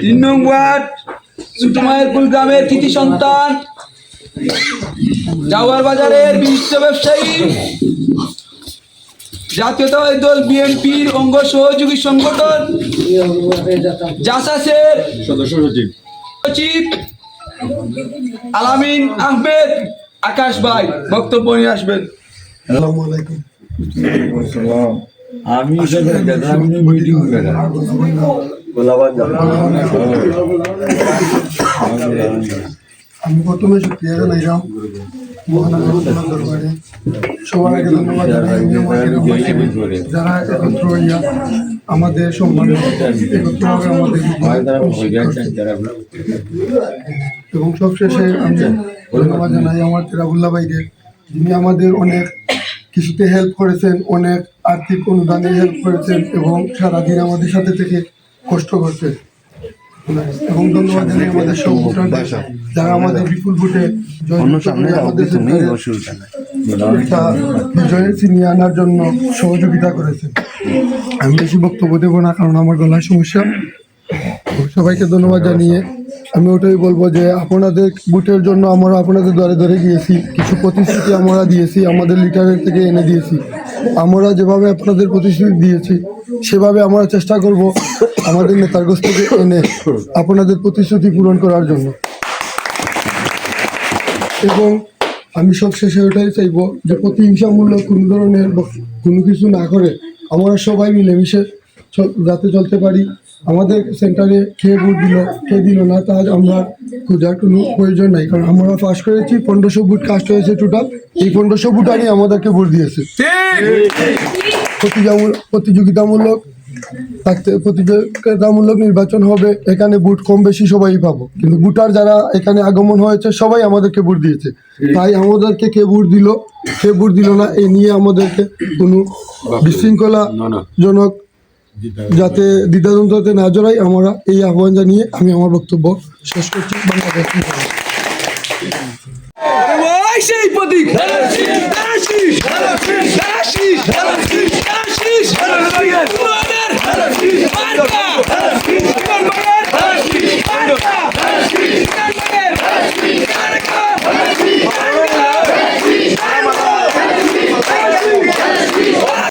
3 নং ওয়ার্ড সুটমায়েরপুর গ্রামের কৃতি সন্তান জাওয়ার বাজারের বিশিষ্ট ব্যবসায়ী জাতীয়তাবাদী দল বিএনপির অঙ্গ সহযোগী সংগঠন জাসাসের সদস্য সচিব আলামিন আহমেদ আকাশ ভাই বক্তব্য নিয়ে আসবেন। আসসালামু আলাইকুম। আমি মিটিং আমি প্রথমে শুক্রিয়া জানাইলাম মহানগর দরবারে সবাইকে ধন্যবাদ জানাই যারা একত্র হইয়া আমাদের সম্মান একত্রভাবে আমাদের এবং সবশেষে আমি ধন্যবাদ জানাই আমার তেরাবুল্লাহ ভাইকে, যিনি আমাদের অনেক কিছুতে হেল্প করেছেন, অনেক আর্থিক অনুদানে হেল্প করেছেন এবং সারাদিন আমাদের সাথে থেকে কষ্ট করছেন। এবং ধন্যবাদ জানাই আমাদের সব ভোটারদের যারা আমাদের বিপুল ভোটে বিজয়ের ছিনিয়ে আনার জন্য সহযোগিতা করেছেন। আমি বেশি বক্তব্য দেবো না, কারণ আমার গলার সমস্যা। সবাইকে ধন্যবাদ জানিয়ে আমি ওটাই বলবো যে আপনাদের ভোটের জন্য আমরা আপনাদের দ্বারে দ্বারে গিয়েছি, কিছু প্রতিশ্রুতি আমরা দিয়েছি, আমাদের লিটারের থেকে এনে দিয়েছি। আমরা যেভাবে আপনাদের প্রতিশ্রুতি দিয়েছি সেভাবে আমরা চেষ্টা করব আমাদের নেতার কাছ থেকে এনে আপনাদের প্রতিশ্রুতি পূরণ করার জন্য। এবং আমি সবশেষে ওটাই চাইবো যে প্রতিহিংসামূলক কোনো ধরনের কোনো কিছু না করে আমরা সবাই মিলেমিশে যাতে চলতে পারি। আমাদের সেন্টারে খেয়ে ভোট দিল, খেয়ে দিল না, তা আমরা খোঁজার কোনো প্রয়োজন নাই, কারণ আমরা পাস করেছি 1500 ভোট কাস্ট হয়েছে টোটাল। এই 1500 ভোটারই আমাদেরকে ভোট দিয়েছে। প্রতিযোগিতামূলক নির্বাচন হবে, এখানে ভোট কম বেশি সবাই পাবো, কিন্তু ভোটার যারা এখানে আগমন হয়েছে সবাই আমাদেরকে ভোট দিয়েছে। তাই আমাদেরকে কে ভোট দিল না এই নিয়ে আমাদেরকে কোনো বিশৃঙ্খলাজনক যাতে দ্বিধাদ্বন্দ্বতে না জড়াই, আমরা এই আহ্বান জানিয়ে আমি আমার বক্তব্য শেষ করছি। বাংলাদেশ